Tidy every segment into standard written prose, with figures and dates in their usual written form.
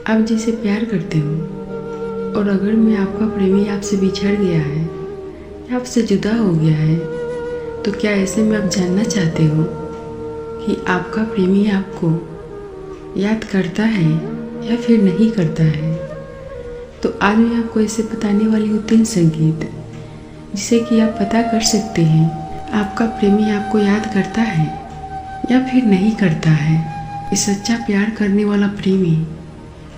आप जिसे प्यार करते हो और अगर मैं आपका प्रेमी आपसे बिछड़ गया है या आपसे जुदा हो गया है तो क्या ऐसे में आप जानना चाहते हो कि आपका प्रेमी आपको याद करता है या फिर नहीं करता है? तो आज मैं आपको इसे बताने वाली हूँ 3 संकेत जिसे कि आप पता कर सकते हैं आपका प्रेमी आपको याद करता है या फिर नहीं करता है। ये सच्चा प्यार करने वाला प्रेमी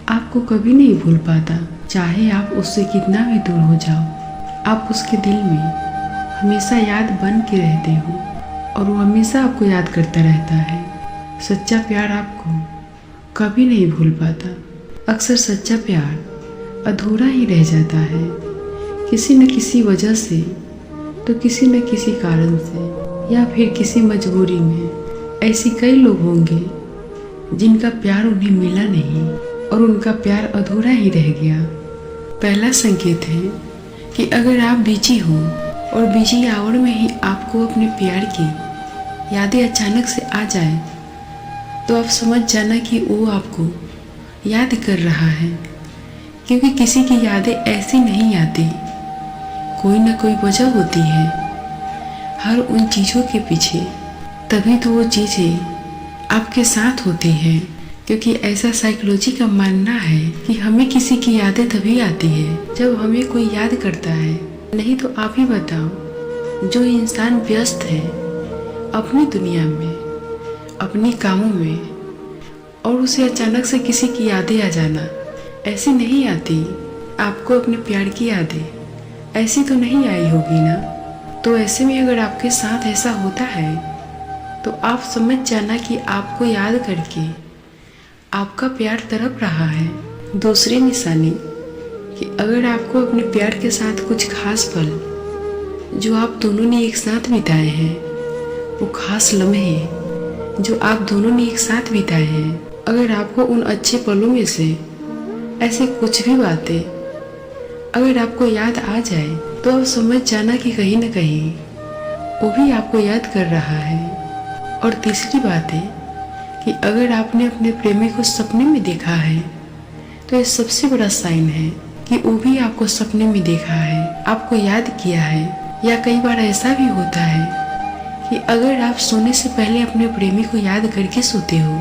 आपको कभी नहीं भूल पाता, चाहे आप उससे कितना भी दूर हो जाओ। आप उसके दिल में हमेशा याद बन के रहते हो और वो हमेशा आपको याद करता रहता है। सच्चा प्यार आपको कभी नहीं भूल पाता। अक्सर सच्चा प्यार अधूरा ही रह जाता है, किसी न किसी वजह से, तो किसी न किसी कारण से या फिर किसी मजबूरी में। ऐसे कई लोग होंगे जिनका प्यार उन्हें मिला नहीं और उनका प्यार अधूरा ही रह गया। पहला संकेत है कि अगर आप बिजी हो और बिजी आवर में ही आपको अपने प्यार की यादें अचानक से आ जाए तो आप समझ जाना कि वो आपको याद कर रहा है, क्योंकि किसी की यादें ऐसी नहीं आती, कोई ना कोई वजह होती है हर उन चीज़ों के पीछे। तभी तो वो चीज़ें आपके साथ होती हैं, क्योंकि ऐसा साइकोलॉजी का मानना है कि हमें किसी की यादें तभी आती है जब हमें कोई याद करता है। नहीं तो आप ही बताओ, जो इंसान व्यस्त है अपनी दुनिया में, अपनी कामों में, और उसे अचानक से किसी की यादें आ जाना, ऐसी नहीं आती। आपको अपने प्यार की यादें ऐसी तो नहीं आई होगी ना। तो ऐसे में अगर आपके साथ ऐसा होता है तो आप समझ जाना कि आपको याद करके आपका प्यार तड़प रहा है। दूसरी निशानी कि अगर आपको अपने प्यार के साथ कुछ खास पल जो आप दोनों ने एक साथ बिताए हैं, वो खास लम्हे जो आप दोनों ने एक साथ बिताए हैं, अगर आपको उन अच्छे पलों में से ऐसे कुछ भी बातें अगर आपको याद आ जाए तो आप समझ जाना कि कहीं ना कहीं वो भी आपको याद कर रहा है। और तीसरी बात है कि अगर आपने अपने प्रेमी को सपने में देखा है तो ये सबसे बड़ा साइन है कि वो भी आपको सपने में देखा है, आपको याद किया है। या कई बार ऐसा भी होता है कि अगर आप सोने से पहले अपने प्रेमी को याद करके सोते हो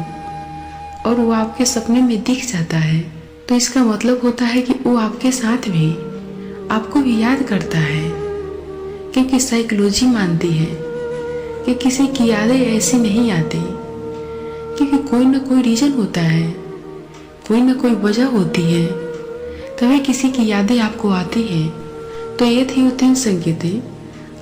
और वो आपके सपने में दिख जाता है तो इसका मतलब होता है कि वो आपके साथ भी आपको भी याद करता है, क्योंकि साइकोलॉजी मानती है कि किसी की यादें ऐसी नहीं आती, क्योंकि कोई ना कोई रीजन होता है, कोई ना कोई वजह होती है, तभी किसी की यादें आपको आती हैं। तो ये थी वो 3 संकेतें।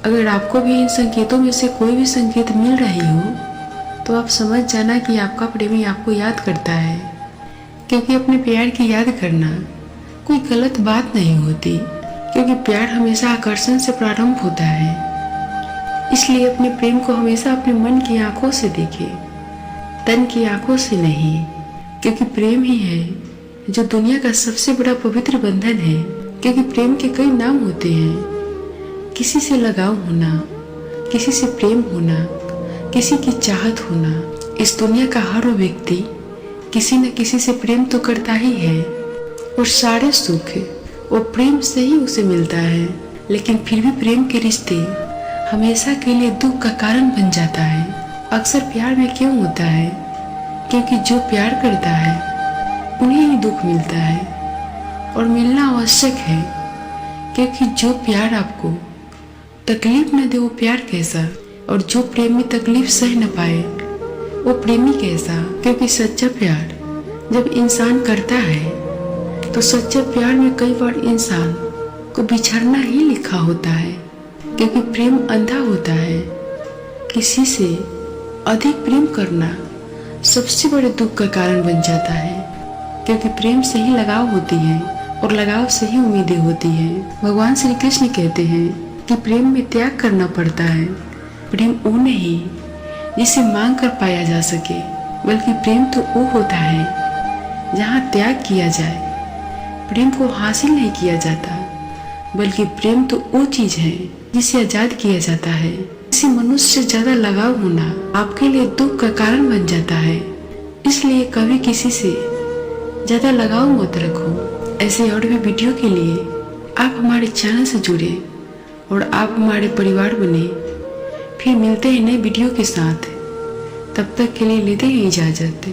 अगर आपको भी इन संकेतों में से कोई भी संकेत मिल रही हो तो आप समझ जाना कि आपका प्रेमी आपको याद करता है, क्योंकि अपने प्यार की याद करना कोई गलत बात नहीं होती, क्योंकि प्यार हमेशा आकर्षण से प्रारंभ होता है। इसलिए अपने प्रेम को हमेशा अपने मन की आंखों से देखें, तन की आंखों से नहीं, क्योंकि प्रेम ही है जो दुनिया का सबसे बड़ा पवित्र बंधन है। क्योंकि प्रेम के कई नाम होते हैं, किसी से लगाव होना, किसी से प्रेम होना, किसी की चाहत होना। इस दुनिया का हर व्यक्ति किसी न किसी से प्रेम तो करता ही है और सारे सुख वो प्रेम से ही उसे मिलता है। लेकिन फिर भी प्रेम के रिश्ते हमेशा के लिए दुख का कारण बन जाता है। अक्सर प्यार में क्यों होता है? क्योंकि जो प्यार करता है उन्हें ही दुख मिलता है, और मिलना आवश्यक है, क्योंकि जो प्यार आपको तकलीफ न दे वो प्यार कैसा, और जो प्रेम में तकलीफ सह न पाए वो प्रेमी कैसा। क्योंकि सच्चा प्यार जब इंसान करता है तो सच्चे प्यार में कई बार इंसान को बिछड़ना ही लिखा होता है, क्योंकि प्रेम अंधा होता है। किसी से अधिक प्रेम करना सबसे बड़े दुख का कारण बन जाता है, क्योंकि प्रेम से ही लगाव होती है और लगाव से ही उम्मीदें होती है। भगवान श्री कृष्ण कहते हैं कि प्रेम में त्याग करना पड़ता है। प्रेम वो नहीं जिसे मांग कर पाया जा सके, बल्कि प्रेम तो वो होता है जहाँ त्याग किया जाए। प्रेम को हासिल नहीं किया जाता, बल्कि प्रेम तो वो चीज है जिसे आजाद किया जाता है। किसी मनुष्य से ज्यादा लगाव होना आपके लिए दुख का कारण बन जाता है। इसलिए कभी किसी से ज़्यादा लगाव मत रखो। ऐसे और भी वीडियो के लिए आप हमारे चैनल से जुड़े और आप हमारे परिवार बने। फिर मिलते हैं नए वीडियो के साथ। तब तक के लिए लेते हैं इजाज़त।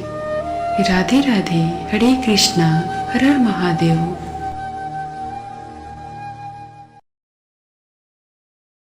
राधे राधे, हरे कृष्णा, हर हर महादेव।